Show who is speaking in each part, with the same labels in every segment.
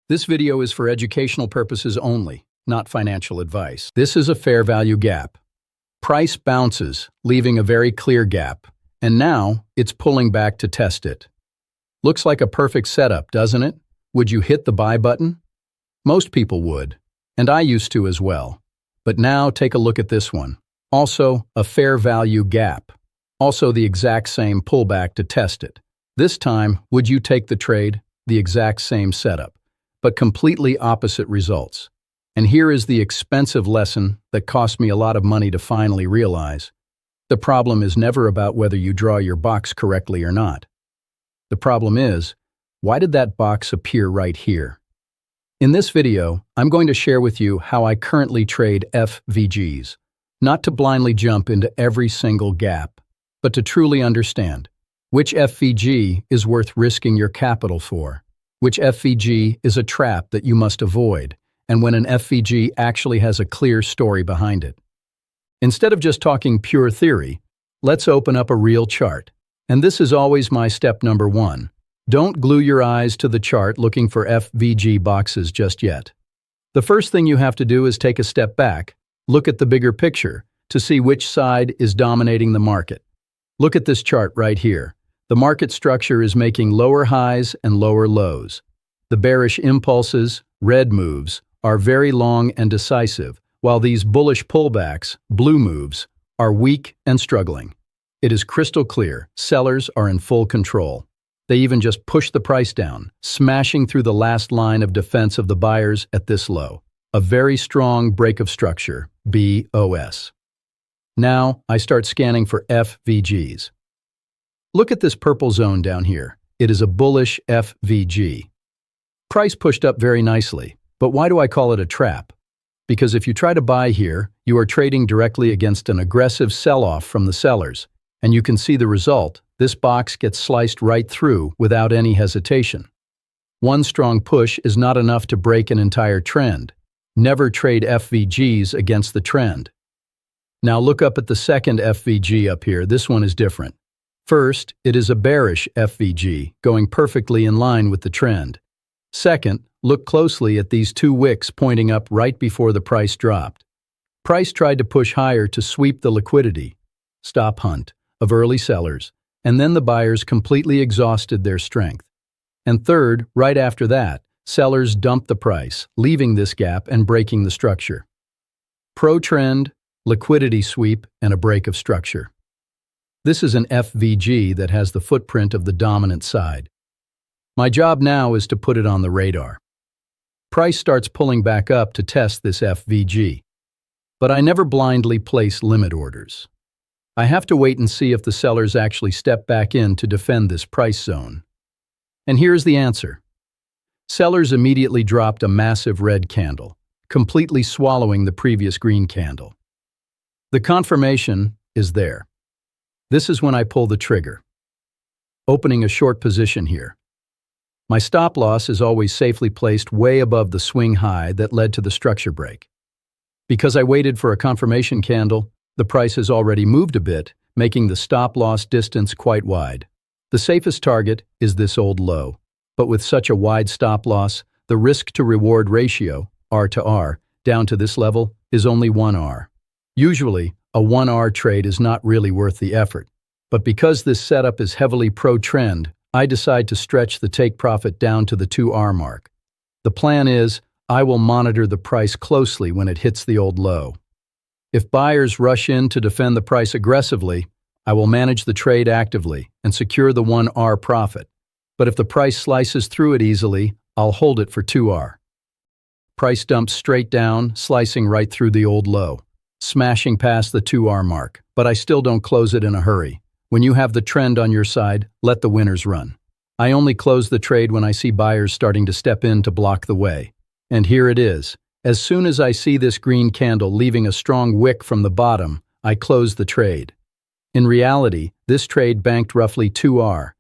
Speaker 1: This video is for educational purposes only, not financial advice. This is a fair value gap. Price bounces, leaving a very clear gap, and now it's pulling back to test it. Looks like a perfect setup, doesn't it? Would you hit the buy button? Most people would, and I used to as well. But now take a look at this one. Also, a fair value gap. Also the exact same pullback to test it. This time, would you take the trade? The exact same setup, but completely opposite results. And here is the expensive lesson that cost me a lot of money to finally realize. The problem is never about whether you draw your box correctly or not. The problem is, why did that box appear right here? In this video, I'm going to share with you how I currently trade FVGs, not to blindly jump into every single gap, but to truly understand which FVG is worth risking your capital for, which FVG is a trap that you must avoid, and when an FVG actually has a clear story behind it. Instead of just talking pure theory, let's open up a real chart. And this is always my step number one. Don't glue your eyes to the chart looking for FVG boxes just yet. The first thing you have to do is take a step back, look at the bigger picture, to see which side is dominating the market. Look at this chart right here. The market structure is making lower highs and lower lows. The bearish impulses, red moves, are very long and decisive, while these bullish pullbacks, blue moves, are weak and struggling. It is crystal clear, sellers are in full control. They even just push the price down, smashing through the last line of defense of the buyers at this low. A very strong break of structure, BOS. Now, I start scanning for FVGs. Look at this purple zone down here. It is a bullish FVG. Price pushed up very nicely, but why do I call it a trap? Because if you try to buy here, you are trading directly against an aggressive sell-off from the sellers, and you can see the result. This box gets sliced right through without any hesitation. One strong push is not enough to break an entire trend. Never trade FVGs against the trend. Now look up at the second FVG up here. This one is different. First, it is a bearish FVG, going perfectly in line with the trend. Second, look closely at these two wicks pointing up right before the price dropped. Price tried to push higher to sweep the liquidity, stop hunt, of early sellers, and then the buyers completely exhausted their strength. And third, right after that, sellers dumped the price, leaving this gap and breaking the structure. Pro-trend, liquidity sweep, and a break of structure. This is an FVG that has the footprint of the dominant side. My job now is to put it on the radar. Price starts pulling back up to test this FVG. But I never blindly place limit orders. I have to wait and see if the sellers actually step back in to defend this price zone. And here's the answer. Sellers immediately dropped a massive red candle, completely swallowing the previous green candle. The confirmation is there. This is when I pull the trigger, opening a short position here. My stop loss is always safely placed way above the swing high that led to the structure break. Because I waited for a confirmation candle, the price has already moved a bit, making the stop loss distance quite wide. The safest target is this old low, but with such a wide stop loss, the risk to reward ratio, R to R, down to this level is only 1R. Usually, a 1R trade is not really worth the effort, but because this setup is heavily pro-trend, I decide to stretch the take profit down to the 2R mark. The plan is, I will monitor the price closely when it hits the old low. If buyers rush in to defend the price aggressively, I will manage the trade actively and secure the 1R profit. But if the price slices through it easily, I'll hold it for 2R. Price dumps straight down, slicing right through the old low, smashing past the 2R mark, but I still don't close it in a hurry. When you have the trend on your side, let the winners run. I only close the trade when I see buyers starting to step in to block the way. And here it is. As soon as I see this green candle leaving a strong wick from the bottom, I close the trade. In reality, this trade banked roughly 2R.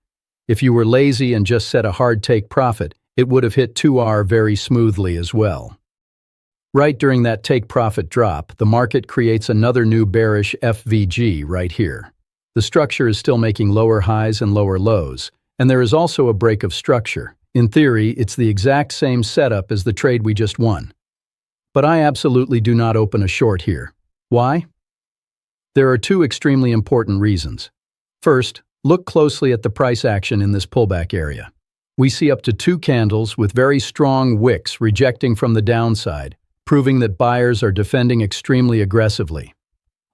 Speaker 1: If you were lazy and just set a hard take profit, it would have hit 2R very smoothly as well. Right during that take profit drop, the market creates another new bearish FVG right here. The structure is still making lower highs and lower lows, and there is also a break of structure, In theory, it's the exact same setup as the trade we just won. But I absolutely do not open a short here. Why? There are two extremely important reasons. First, look closely at the price action in this pullback area. We see up to 2 candles with very strong wicks rejecting from the downside, proving that buyers are defending extremely aggressively.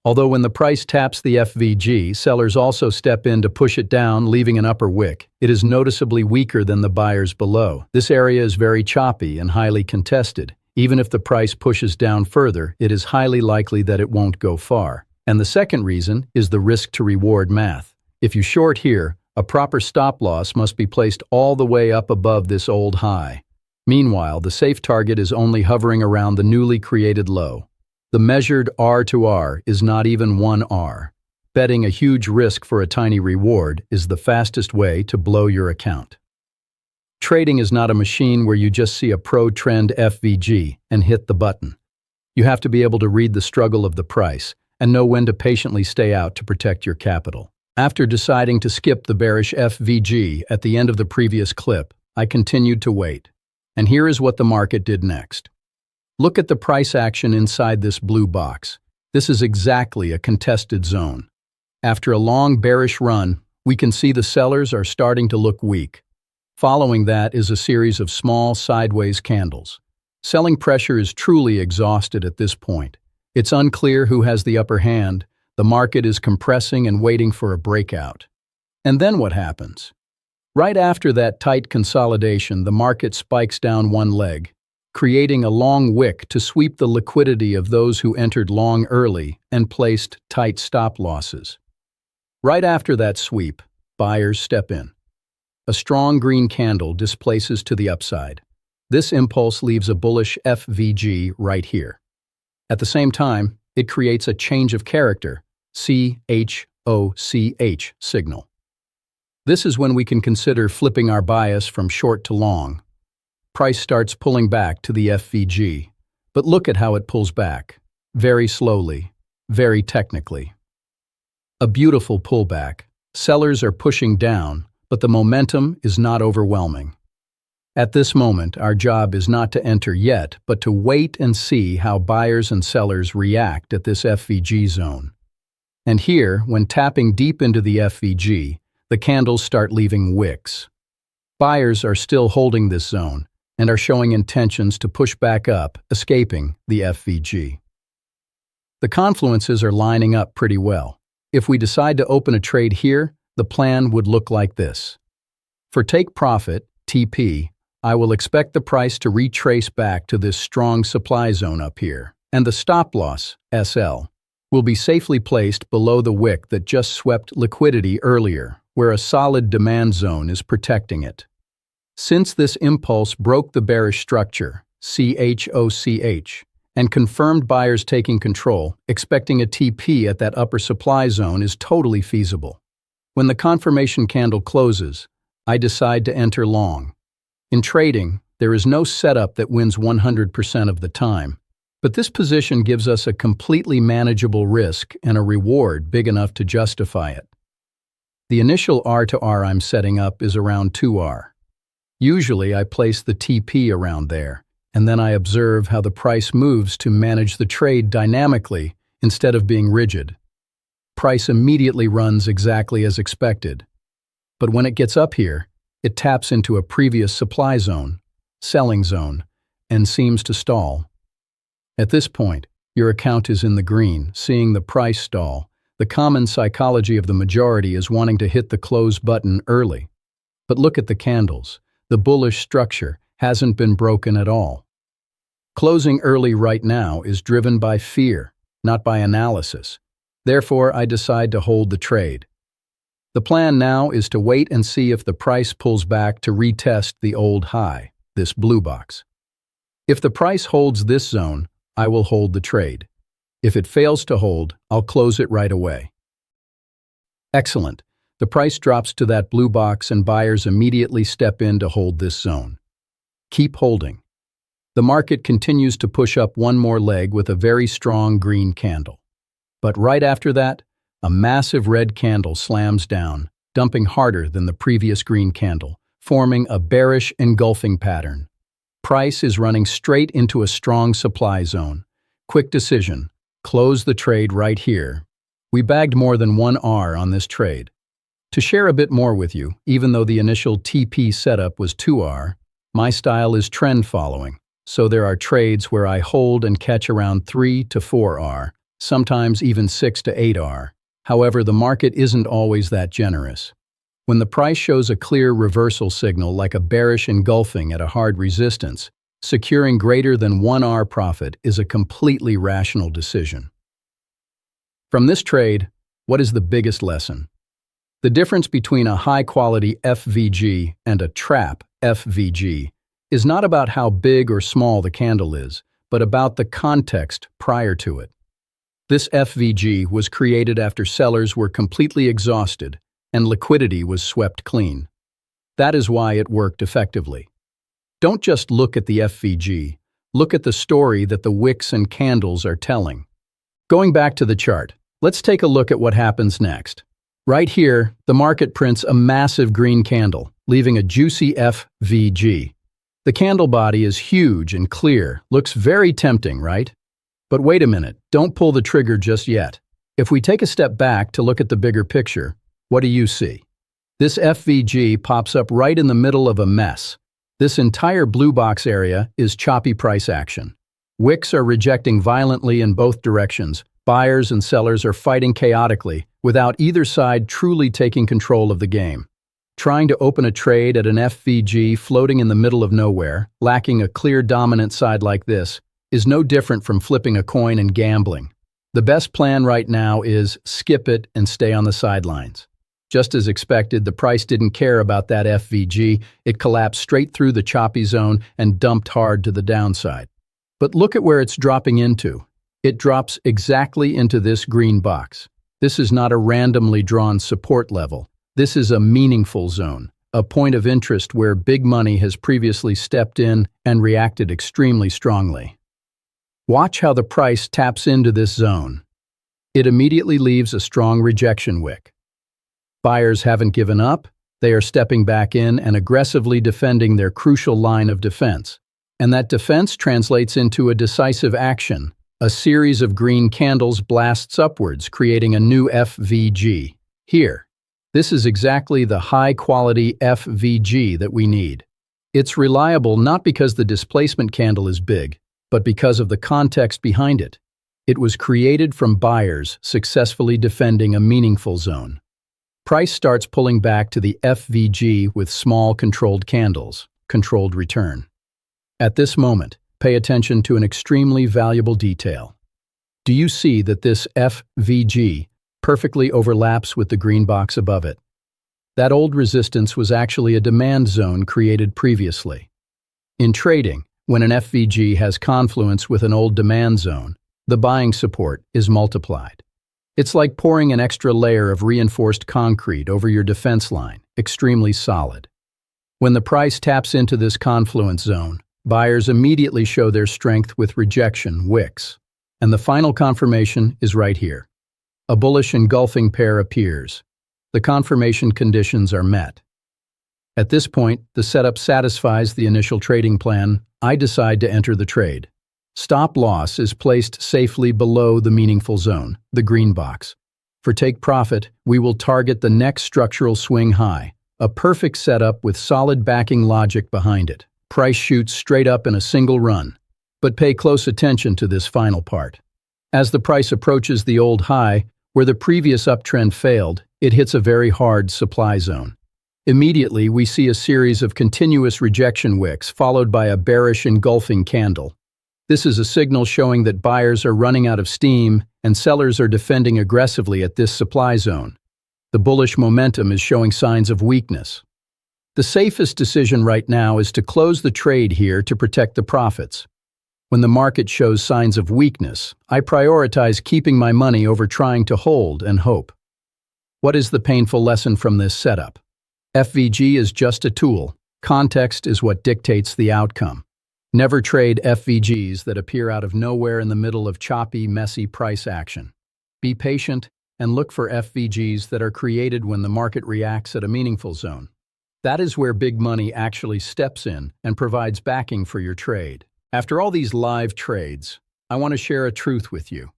Speaker 1: Although when the price taps the FVG, sellers also step in to push it down, leaving an upper wick. It is noticeably weaker than the buyers below. This area is very choppy and highly contested. Even if the price pushes down further, it is highly likely that it won't go far. And the second reason is the risk-to-reward math. If you short here, a proper stop loss must be placed all the way up above this old high. Meanwhile, the safe target is only hovering around the newly created low. The measured R to R is not even 1 R. Betting a huge risk for a tiny reward is the fastest way to blow your account. Trading is not a machine where you just see a pro-trend FVG and hit the button. You have to be able to read the struggle of the price and know when to patiently stay out to protect your capital. After deciding to skip the bearish FVG at the end of the previous clip, I continued to wait. And here is what the market did next. Look at the price action inside this blue box. This is exactly a contested zone. After a long bearish run, we can see the sellers are starting to look weak. Following that is a series of small sideways candles. Selling pressure is truly exhausted at this point. It's unclear who has the upper hand. The market is compressing and waiting for a breakout. And then what happens? Right after that tight consolidation, the market spikes down one leg, creating a long wick to sweep the liquidity of those who entered long early and placed tight stop losses. Right after that sweep, buyers step in. A strong green candle displaces to the upside. This impulse leaves a bullish FVG right here. At the same time, it creates a change of character, CHOCH signal. This is when we can consider flipping our bias from short to long. Price starts pulling back to the FVG, but look at how it pulls back. Very slowly, very technically. A beautiful pullback. Sellers are pushing down, but the momentum is not overwhelming. At this moment, our job is not to enter yet, but to wait and see how buyers and sellers react at this FVG zone. And here, when tapping deep into the FVG, the candles start leaving wicks. Buyers are still holding this zone and are showing intentions to push back up, escaping the FVG. The confluences are lining up pretty well. If we decide to open a trade here, the plan would look like this. For take profit, TP, I will expect the price to retrace back to this strong supply zone up here, and the stop loss, SL, will be safely placed below the wick that just swept liquidity earlier, where a solid demand zone is protecting it. Since this impulse broke the bearish structure, CHOCH, and confirmed buyers taking control, expecting a TP at that upper supply zone is totally feasible. When the confirmation candle closes, I decide to enter long. In trading, there is no setup that wins 100% of the time, but this position gives us a completely manageable risk and a reward big enough to justify it. The initial R to R I'm setting up is around 2R. Usually I place the TP around there, and then I observe how the price moves to manage the trade dynamically instead of being rigid. Price immediately runs exactly as expected. But when it gets up here, it taps into a previous supply zone, selling zone, and seems to stall. At this point, your account is in the green, seeing the price stall. The common psychology of the majority is wanting to hit the close button early. But look at the candles. The bullish structure hasn't been broken at all. Closing early right now is driven by fear, not by analysis. Therefore, I decide to hold the trade. The plan now is to wait and see if the price pulls back to retest the old high, this blue box. If the price holds this zone, I will hold the trade. If it fails to hold, I'll close it right away. Excellent. The price drops to that blue box and buyers immediately step in to hold this zone. Keep holding. The market continues to push up one more leg with a very strong green candle. But right after that, a massive red candle slams down, dumping harder than the previous green candle, forming a bearish engulfing pattern. Price is running straight into a strong supply zone. Quick decision. Close the trade right here. We bagged more than 1R on this trade. To share a bit more with you, even though the initial TP setup was 2R, my style is trend following, so there are trades where I hold and catch around 3 to 4R, sometimes even 6 to 8R. However, the market isn't always that generous. When the price shows a clear reversal signal like a bearish engulfing at a hard resistance, securing greater than 1R profit is a completely rational decision. From this trade, what is the biggest lesson? The difference between a high-quality FVG and a trap FVG is not about how big or small the candle is, but about the context prior to it. This FVG was created after sellers were completely exhausted and liquidity was swept clean. That is why it worked effectively. Don't just look at the FVG, look at the story that the wicks and candles are telling. Going back to the chart, let's take a look at what happens next. Right here, the market prints a massive green candle, leaving a juicy FVG. The candle body is huge and clear, looks very tempting, right? But wait a minute, don't pull the trigger just yet. If we take a step back to look at the bigger picture, what do you see? This FVG pops up right in the middle of a mess. This entire blue box area is choppy price action. Wicks are rejecting violently in both directions. Buyers and sellers are fighting chaotically, without either side truly taking control of the game. Trying to open a trade at an FVG floating in the middle of nowhere, lacking a clear dominant side like this, is no different from flipping a coin and gambling. The best plan right now is skip it and stay on the sidelines. Just as expected, the price didn't care about that FVG. It collapsed straight through the choppy zone and dumped hard to the downside. But look at where it's dropping into. It drops exactly into this green box. This is not a randomly drawn support level. This is a meaningful zone, a point of interest where big money has previously stepped in and reacted extremely strongly. Watch how the price taps into this zone. It immediately leaves a strong rejection wick. Buyers haven't given up. They are stepping back in and aggressively defending their crucial line of defense. And that defense translates into a decisive action. A series of green candles blasts upwards, creating a new FVG. Here, this is exactly the high-quality FVG that we need. It's reliable not because the displacement candle is big, but because of the context behind it. It was created from buyers successfully defending a meaningful zone. Price starts pulling back to the FVG with small controlled candles, controlled return. At this moment, pay attention to an extremely valuable detail. Do you see that this FVG perfectly overlaps with the green box above it? That old resistance was actually a demand zone created previously. In trading, when an FVG has confluence with an old demand zone, the buying support is multiplied. It's like pouring an extra layer of reinforced concrete over your defense line, extremely solid. When the price taps into this confluence zone, buyers immediately show their strength with rejection wicks. And the final confirmation is right here. A bullish engulfing pair appears. The confirmation conditions are met. At this point, the setup satisfies the initial trading plan. I decide to enter the trade. Stop loss is placed safely below the meaningful zone, the green box. For take profit, we will target the next structural swing high, a perfect setup with solid backing logic behind it. Price shoots straight up in a single run. But pay close attention to this final part. As the price approaches the old high, where the previous uptrend failed, it hits a very hard supply zone. Immediately, we see a series of continuous rejection wicks followed by a bearish engulfing candle. This is a signal showing that buyers are running out of steam and sellers are defending aggressively at this supply zone. The bullish momentum is showing signs of weakness. The safest decision right now is to close the trade here to protect the profits. When the market shows signs of weakness, I prioritize keeping my money over trying to hold and hope. What is the painful lesson from this setup? FVG is just a tool. Context is what dictates the outcome. Never trade FVGs that appear out of nowhere in the middle of choppy, messy price action. Be patient and look for FVGs that are created when the market reacts at a meaningful zone. That is where big money actually steps in and provides backing for your trade. After all these live trades, I want to share a truth with you.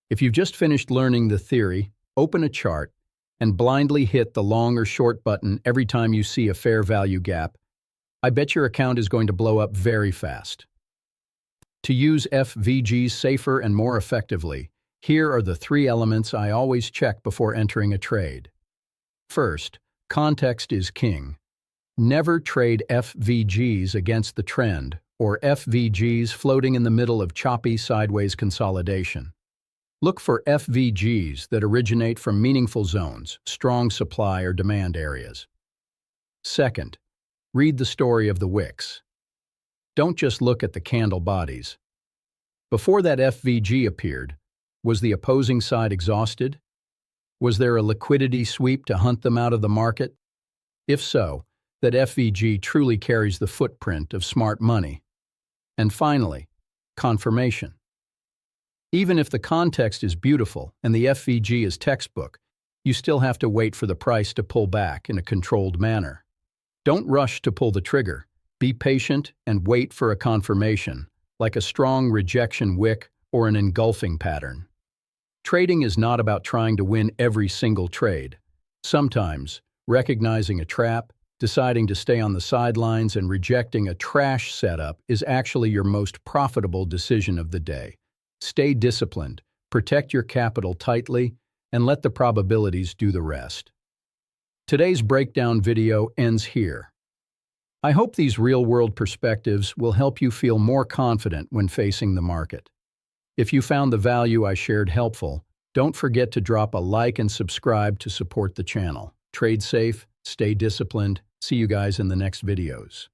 Speaker 1: If you've just finished learning the theory, open a chart and blindly hit the long or short button every time you see a fair value gap, I bet your account is going to blow up very fast. To use FVGs safer and more effectively, here are the 3 elements I always check before entering a trade. First, context is king. Never trade FVGs against the trend, or FVGs floating in the middle of choppy sideways consolidation. Look for FVGs that originate from meaningful zones, strong supply or demand areas. Second, read the story of the wicks. Don't just look at the candle bodies. Before that FVG appeared, was the opposing side exhausted? Was there a liquidity sweep to hunt them out of the market? If so, that FVG truly carries the footprint of smart money. And finally, confirmation. Even if the context is beautiful and the FVG is textbook, you still have to wait for the price to pull back in a controlled manner. Don't rush to pull the trigger. Be patient and wait for a confirmation, like a strong rejection wick or an engulfing pattern. Trading is not about trying to win every single trade. Sometimes, recognizing a trap, deciding to stay on the sidelines, and rejecting a trash setup is actually your most profitable decision of the day. Stay disciplined, protect your capital tightly, and let the probabilities do the rest. Today's breakdown video ends here. I hope these real-world perspectives will help you feel more confident when facing the market. If you found the value I shared helpful, don't forget to drop a like and subscribe to support the channel. Trade safe, stay disciplined. See you guys in the next videos.